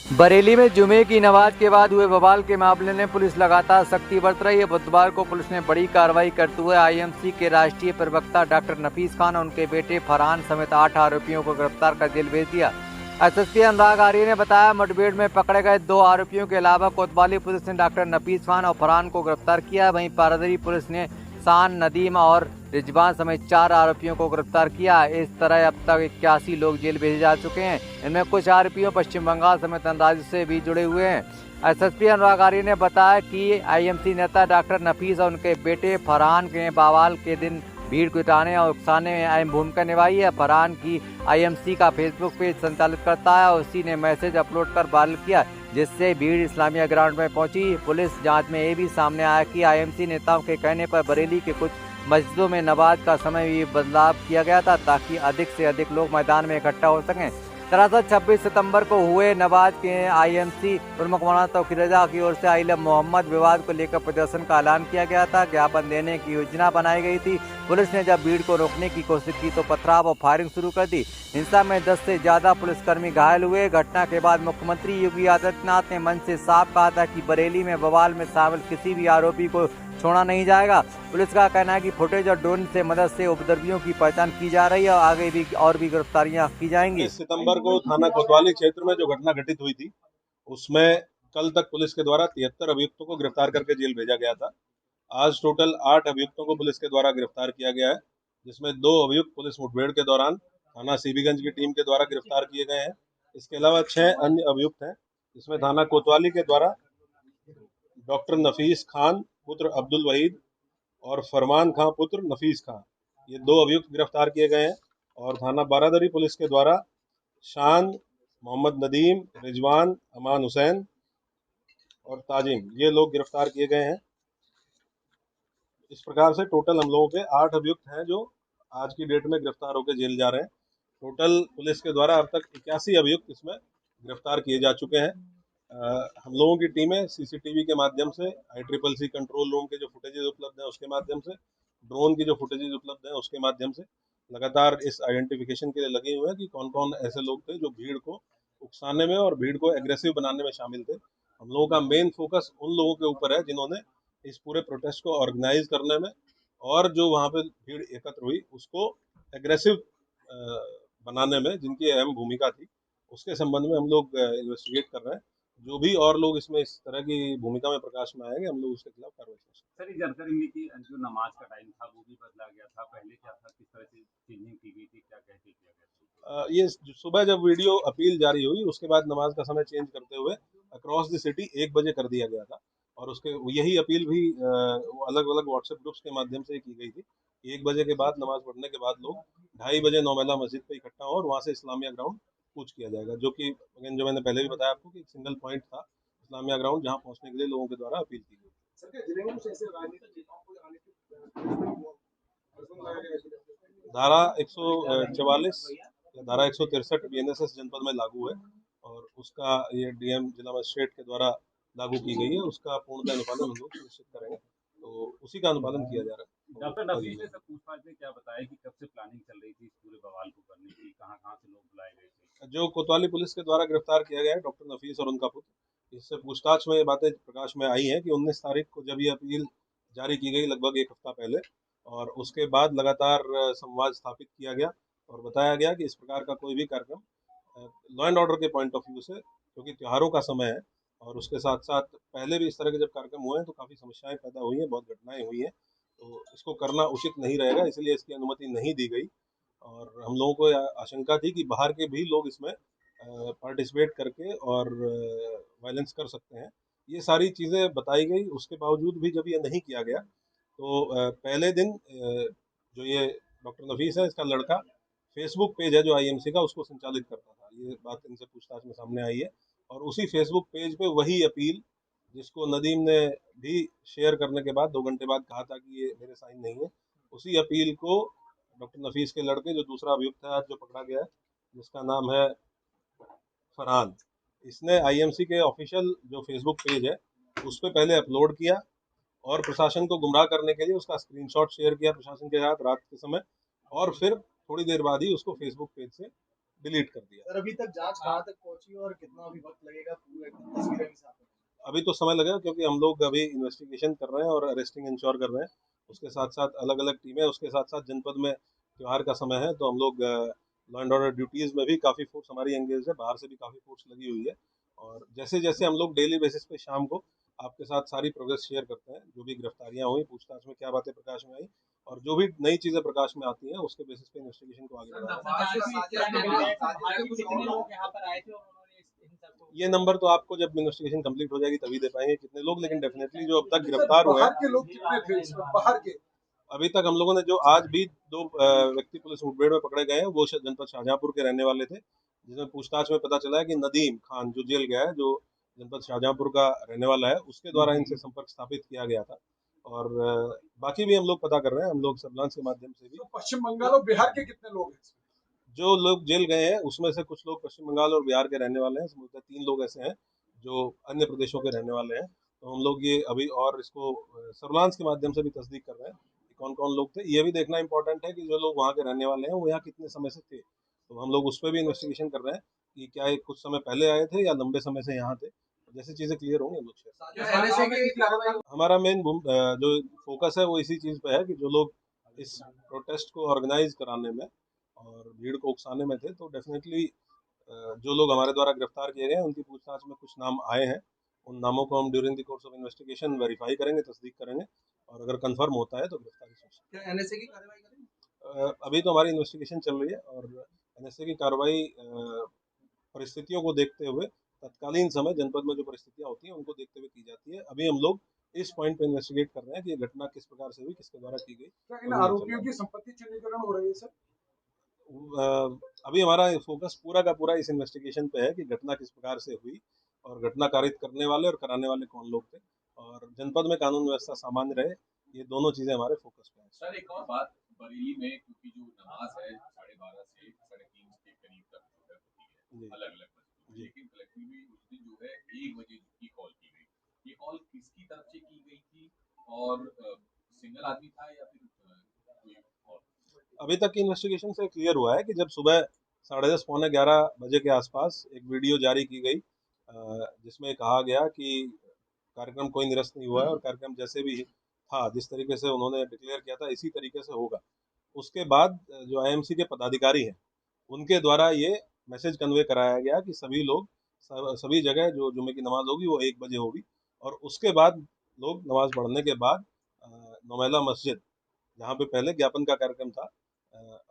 बरेली में जुमे की नमाज के बाद हुए बवाल के मामले में पुलिस लगातार सख्ती बरत रही है। बुधवार को पुलिस ने बड़ी कार्रवाई करते हुए आईएमसी के राष्ट्रीय प्रवक्ता डॉक्टर नफीस खान और उनके बेटे फरहान समेत 8 आरोपियों को गिरफ्तार कर जेल भेज दिया। एसएसपी अनुराग आर्य ने बताया, मुठभेड़ में पकड़े गए 2 आरोपियों के अलावा कोतवाली पुलिस ने डॉक्टर नफीस खान और फरहान को गिरफ्तार किया। वहीं पारदरी पुलिस ने शान, नदीम और रिजवान समेत 4 आरोपियों को गिरफ्तार किया। इस तरह अब तक 81 लोग जेल भेजे जा चुके हैं। इनमें कुछ आरोपियों पश्चिम बंगाल समेत अन्य राज्यों से भी जुड़े हुए हैं। एसएसपी अनुराग आर्य ने बताया कि आईएमसी नेता डॉक्टर नफीस और उनके बेटे फरहान ने बवाल के दिन भीड़ जुटाने और उकसाने में अहम भूमिका निभाई है। फरहान की आईएमसी का फेसबुक पेज संचालित करता है और उसी ने मैसेज अपलोड कर वायरल किया, जिससे भीड़ इस्लामिया ग्राउंड में पहुंची। पुलिस जांच में ये भी सामने आया कि आईएमसी नेताओं के कहने पर बरेली के कुछ मस्जिदों में नमाज का समय भी बदलाव किया गया था, ताकि अधिक से अधिक लोग मैदान में इकट्ठा हो सकें। दरअसल 26 सितंबर को हुए नमाज के आईएमसी प्रमुख मौलाना तौकीर रजा की ओर से आइलम मोहम्मद विवाद को लेकर प्रदर्शन का ऐलान किया गया था। ज्ञापन देने की योजना बनाई गई थी। पुलिस ने जब भीड़ को रोकने की कोशिश की तो पथराव और फायरिंग शुरू कर दी। हिंसा में 10 से ज्यादा पुलिसकर्मी घायल हुए। घटना के बाद मुख्यमंत्री योगी आदित्यनाथ ने मंच से साफ कहा था कि बरेली में बवाल में शामिल किसी भी आरोपी को छोड़ा नहीं जाएगा। पुलिस का कहना है कि फुटेज और ड्रोन से मदद से उपद्रवियों की पहचान की जा रही है और आगे भी गिरफ्तारियां की जाएंगी। 19 सितंबर को थाना कोतवाली क्षेत्र में जो घटना घटित हुई थी, उसमें कल तक पुलिस के द्वारा 73 अभियुक्तों को गिरफ्तार करके जेल भेजा गया था। आज टोटल 8 अभियुक्तों को पुलिस के द्वारा गिरफ्तार किया गया है, जिसमें 2 अभियुक्त पुलिस मुठभेड़ के दौरान थाना सीबीगंज की टीम के द्वारा गिरफ्तार किए गए हैं। इसके अलावा 6 अन्य अभियुक्त हैं, जिसमें थाना कोतवाली के द्वारा डॉक्टर नफीस खान पुत्र अब्दुल वहीद और फरमान खां पुत्र नफीस खां, ये 2 अभियुक्त गिरफ्तार किए गए हैं। और थाना बारादरी पुलिस के द्वारा शान, मोहम्मद नदीम, रिजवान, अमान हुसैन और ताजिम, ये लोग गिरफ्तार किए गए हैं। इस प्रकार से टोटल हम लोगों के 8 अभियुक्त हैं जो आज की डेट में गिरफ्तार होकर जेल जा रहे हैं। टोटल पुलिस के द्वारा अब तक 81 अभियुक्त इसमें गिरफ्तार किए जा चुके हैं। हम लोगों की टीमें सीसीटीवी के माध्यम से, ICCC कंट्रोल रूम के जो फुटेजेज उपलब्ध हैं उसके माध्यम से, ड्रोन की जो फुटेजेज उपलब्ध हैं उसके माध्यम से लगातार इस आइडेंटिफिकेशन के लिए लगे हुए हैं कि कौन कौन ऐसे लोग थे जो भीड़ को उकसाने में और भीड़ को एग्रेसिव बनाने में शामिल थे। हम लोगों का मेन फोकस उन लोगों के ऊपर है जिन्होंने इस पूरे प्रोटेस्ट को ऑर्गेनाइज करने में और जो वहाँ पे भीड़ एकत्र हुई उसको एग्रेसिव बनाने में जिनकी अहम भूमिका थी, उसके संबंध में हम लोग इन्वेस्टिगेट कर रहे हैं। जो भी और लोग इसमें इस तरह की भूमिका में प्रकाश में आएंगे, हम लोग उसके खिलाफ कार्रवाई करेंगे। सर, ये जानकारी मिली कि जो नमाज का टाइम था वो भी बदला गया था, पहले क्या था, किस तरह से चेंजिंग की गई थी, क्या कह के किया गया ये सुबह जब वीडियो अपील जारी हुई उसके बाद नमाज का समय चेंज करते हुए अक्रॉस द सिटी 1 बजे कर दिया गया था। और उसके यही अपील भी अलग अलग व्हाट्सएप ग्रुप्स के माध्यम से की गई थी। 1 बजे के बाद नमाज पढ़ने के बाद लोग 2:30 बजे नौमेला मस्जिद पे इकट्ठा हो और वहाँ से इस्लामिया ग्राउंड कूच किया जाएगा, जो कि अगेन जो मैंने पहले भी बताया आपको कि एक सिंगल पॉइंट था इस्लामिया ग्राउंड, जहाँ पहुँचने के लिए लोगों के द्वारा अपील की गई। धारा 144 या धारा 163 BNSS जनपद में लागू है और उसका ये डीएम जिला मजिस्ट्रेट के द्वारा लागू की गई है। उसका पूर्णतः अनुपालन हम लोग सुनिश्चित करेंगे, तो उसी का अनुपालन किया जा रहा है। डॉक्टर नफीस ने सब पूछताछ में क्या बताया कि कब से प्लानिंग चल रही थी इस पूरे बवाल को करने की, कहाँ कहाँ से लोग बुलाए गए थे? जो कोतवाली पुलिस के द्वारा गिरफ्तार किया गया है डॉक्टर नफीस और उनका पुत्र, इससे पूछताछ में ये बातें प्रकाश में आई हैं कि 19 तारीख को जब ये अपील जारी की गई लगभग 1 हफ्ता पहले, और उसके बाद लगातार संवाद स्थापित किया गया और बताया गया कि इस प्रकार का कोई भी कार्यक्रम लॉ एंड ऑर्डर के पॉइंट ऑफ व्यू से, क्योंकि त्योहारों का समय है और उसके साथ साथ पहले भी इस तरह के जब कार्यक्रम हुए हैं तो काफ़ी समस्याएं पैदा हुई हैं, बहुत घटनाएं हुई हैं, तो इसको करना उचित नहीं रहेगा, इसलिए इसकी अनुमति नहीं दी गई। और हम लोगों को आशंका थी कि बाहर के भी लोग इसमें पार्टिसिपेट करके और वायलेंस कर सकते हैं। ये सारी चीज़ें बताई गई, उसके बावजूद भी जब ये नहीं किया गया तो पहले दिन जो ये डॉक्टर नफीस है, इसका लड़का फेसबुक पेज है जो आईएमसी का, उसको संचालित करता था। ये बात इनसे पूछताछ में सामने आई है और उसी फेसबुक पेज पे वही अपील, जिसको नदीम ने भी शेयर करने के बाद 2 घंटे बाद कहा था कि ये मेरे साइन नहीं है, उसी अपील को डॉक्टर नफीस के लड़के, जो दूसरा अभियुक्त है आज जो पकड़ा गया है, जिसका नाम है फरहान, इसने आईएमसी के ऑफिशियल जो फेसबुक पेज है उस पर पहले अपलोड किया और प्रशासन को गुमराह करने के लिए उसका स्क्रीनशॉट शेयर किया प्रशासन के साथ रात के समय, और फिर थोड़ी देर बाद ही उसको फेसबुक पेज से डिलीट कर दिया। सर अभी तक जांच कहाँ तक पहुंची और कितना अभी वक्त लगेगा पूरा एकदम तस्वीरें भी साफ होने में? अभी तो समय लगेगा क्योंकि हम लोग अभी इन्वेस्टिगेशन कर रहे हैं और अरेस्टिंग इंश्योर कर रहे हैं। उसके साथ साथ अलग अलग टीमें, उसके साथ साथ जनपद में त्योहार का समय है तो हम लोग लॉ एंड ऑर्डर ड्यूटीज़ में भी काफ़ी फोर्स हमारी एंगेज है, बाहर से भी काफ़ी फोर्स लगी हुई है। और जैसे जैसे हम लोग डेली बेसिस पे शाम को आपके साथ सारी प्रोग्रेस शेयर करते हैं, जो भी गिरफ्तारियां हुई, पूछताछ में क्या बातें प्रकाश में आई और जो भी नई चीज़ें प्रकाश में आती हैं उसके बेसिस पे इन्वेस्टिगेशन को आगे बढ़ाएंगे। ये नंबर तो आपको जब इन्वेस्टिगेशन कंप्लीट हो जाएगी तभी दे पाएंगे कितने लोग, लेकिन डेफिनेटली जो अब तक गिरफ्तार हुए हैं, बाहर के लोग कितने थे इसमें, बाहर के? अभी तक हम लोगों ने जो आज भी दो व्यक्ति पुलिस मुठभेड़ में पकड़े गए हैं वो जनपद शाहजहांपुर के रहने वाले थे, जिसमें पूछताछ में पता चला है कि नदीम खान जो जेल गया है, जो जनपद शाहजहांपुर का रहने वाला है, उसके द्वारा इनसे संपर्क स्थापित किया गया था। और बाकी भी हम लोग पता कर रहे हैं, हम लोग सर्विलांस के माध्यम से भी। तो पश्चिम बंगाल और बिहार के कितने लोग हैं इसमें? जो लोग जेल गए हैं उसमें से कुछ लोग पश्चिम बंगाल और बिहार के रहने वाले हैं, समझते 3 लोग ऐसे हैं जो अन्य प्रदेशों के रहने वाले हैं। तो हम लोग ये अभी और इसको सर्विलांस के माध्यम से भी तस्दीक कर रहे हैं कि कौन कौन लोग थे। ये भी देखना इंपॉर्टेंट है कि जो लोग वहाँ के रहने वाले हैं वो यहाँ कितने समय से थे, तो हम लोग उस पर भी इन्वेस्टिगेशन कर रहे हैं कि क्या ये कुछ समय पहले आए थे या लंबे समय से यहाँ थे। जैसे चीज़ें क्लियर होंगी हम लोग शेयर। हमारा मेन जो फोकस है वो इसी चीज़ पे है कि जो लोग इस प्रोटेस्ट को ऑर्गेनाइज कराने में और भीड़ को उकसाने में थे, तो डेफिनेटली जो लोग हमारे द्वारा गिरफ्तार किए गए हैं उनकी पूछताछ में कुछ नाम आए हैं। उन नामों को हम during the course of investigation verify करेंगे, तस्दीक करेंगे और अगर कंफर्म होता है तो गिरफ्तारी सुनिश्चित। क्या एनएसए की कार्रवाई करेंगे? अभी तो हमारी इन्वेस्टिगेशन चल रही है और एनएसए की कार्रवाई परिस्थितियों को देखते हुए तत्कालीन समय जनपद में जो परिस्थितियां होती हैं उनको देखते हुए की जाती है। अभी हम लोग इस पॉइंट पे इन्वेस्टिगेट कर रहे हैं कि ये घटना किस प्रकार से हुई, किसके द्वारा की गई। क्या इन आरोपियों की संपत्ति चिन्हीकरण हो रही है सर? अभी हमारा फोकस पूरा का पूरा इस इन्वेस्टिगेशन पे है कि घटना किस प्रकार से हुई और घटना कारित करने वाले और कराने वाले कौन लोग थे और जनपद में कानून व्यवस्था सामान्य रहे, ये दोनों चीजें हमारे फोकस पे हैं। सर एक और बात, बरेली में क्योंकि जो नमाज है 12:30 से 3:30 के करीब तक जो है होती है अलग अलग मस्जिदों में, लेकिन कलेक्टर में उस दिन जो है 1 बजे की कॉल की गई, ये कॉल किसकी तरफ से की गई थी और सिंगल आदमी था या फिर कोई और? अभी तक की इन्वेस्टिगेशन से क्लियर हुआ है कि जब सुबह 10:30 पौने 11 बजे के आसपास एक वीडियो जारी की गई जिसमें कहा गया कि कार्यक्रम कोई निरस्त नहीं हुआ है और कार्यक्रम जैसे भी था, जिस तरीके से उन्होंने डिक्लेयर किया था इसी तरीके से होगा। उसके बाद जो आईएमसी के पदाधिकारी हैं उनके द्वारा ये मैसेज कन्वे कराया गया कि सभी लोग सभी जगह जो जुमे की नमाज होगी वो 1 बजे होगी और उसके बाद लोग नमाज पढ़ने के बाद नौमेला मस्जिद, जहाँ पे पहले ज्ञापन का कार्यक्रम था,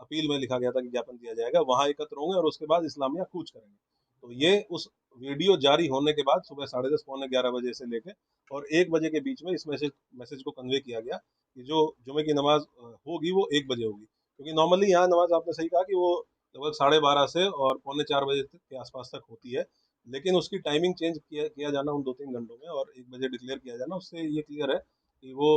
अपील में लिखा गया था कि ज्ञापन दिया जाएगा, वहाँ एकत्र होंगे और उसके बाद इस्लामिया कूच करेंगे। तो ये उस वीडियो जारी होने के बाद सुबह 10:30 पौने 11 बजे से लेके और 1 बजे के बीच में इस मैसेज को कन्वे किया गया कि जो जुमे की नमाज होगी वो 1 बजे होगी, क्योंकि नॉर्मली यहाँ नमाज आपने सही कहा कि वो लगभग 12:30 से और पौने 4 बजे तक के आसपास तक होती है, लेकिन उसकी टाइमिंग चेंज किया जाना उन 2-3 घंटों में और 1 बजे डिक्लेयर किया जाना, उससे ये क्लियर है कि वो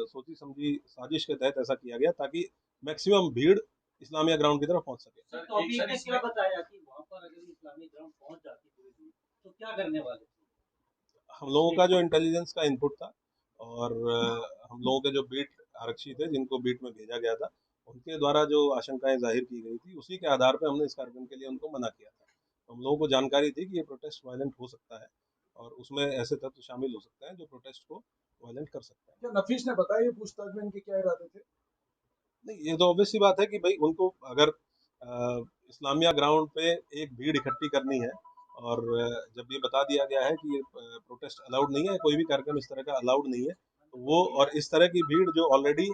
सोची समझी साजिश के तहत ऐसा किया गया ताकि मैक्सिमम भीड़ इस्लामिया ग्राउंड की तरफ पहुंच सके। सर, तो अभी ने क्या बताया कि वहाँ पर अगर इस्लामिक ग्राउंड पहुंच जाती पुलिस तो क्या करने वाले थे? हम लोगों का जो इंटेलिजेंस का इनपुट था और हम लोगों के जो बीट आरक्षी थे जिनको बीट में भेजा गया था, उनके द्वारा जो आशंकाएं जाहिर की गई थी उसी के आधार पर हमने इस कार्यक्रम के लिए उनको मना किया था। तो हम लोगों को जानकारी थी कि ये प्रोटेस्ट वायलेंट हो सकता है और उसमें ऐसे तत्व शामिल हो सकते हैं जो प्रोटेस्ट को वायलेंट कर सकते हैं। क्या नफीस ने बताया ये पूछताछ में इनके क्या इरादे थे? नहीं, ये तो ऑब्वियस सी बात है कि भाई उनको अगर इस्लामिया ग्राउंड पे एक भीड़ इकट्ठी करनी है और जब ये बता दिया गया है कि ये प्रोटेस्ट अलाउड नहीं है, कोई भी कार्यक्रम इस तरह का अलाउड नहीं है, तो वो और इस तरह की भीड़ जो ऑलरेडी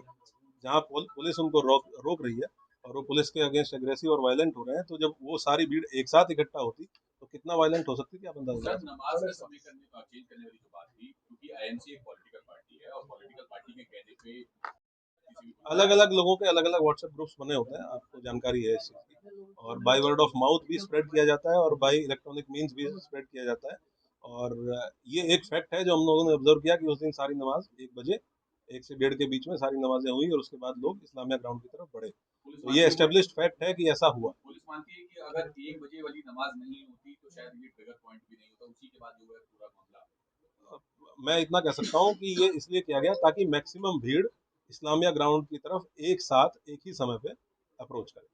जहाँ पुलिस उनको रोक रही है और वो पुलिस के अगेंस्ट एग्रेसिव और वायलेंट हो रहे हैं, तो जब वो सारी भीड़ एक साथ इकट्ठा होती तो कितना वायलेंट हो सकती थी आप अंदाजा सर, लगा सकते नमाज का समय चेंज करने वाली जो बात थी, क्योंकि आईएमसी एक पॉलिटिकल पार्टी है और पॉलिटिकल पार्टी के कहने पे अलग अलग लोगों के अलग अलग व्हाट्सएप ग्रुप्स बने होते हैं, आपको जानकारी है इस चीज़ की, और बाय वर्ड ऑफ माउथ भी स्प्रेड किया जाता है और बाय इलेक्ट्रॉनिक मीन्स भी स्प्रेड किया जाता है। और ये एक फैक्ट है जो हम लोगों ने ऑब्जर्व किया कि उस दिन सारी नमाज 1 बजे 1 से 1:30 के बीच में सारी नमाजें हुई और उसके बाद लोग इस्लामिया ग्राउंड की तरफ बढ़े। तो ये एस्टेब्लिश्ड फैक्ट है कि ऐसा हुआ। पुलिस मानती है कि अगर 1 बजे वाली नमाज नहीं होती तो शायद ये ट्रिगर पॉइंट भी नहीं होता, उसी के बाद जो है पूरा मामला। मैं इतना कह सकता हूँ कि ये इसलिए किया गया ताकि मैक्सिमम भीड़ इस्लामिया ग्राउंड की तरफ एक साथ एक ही समय पे अप्रोच करे।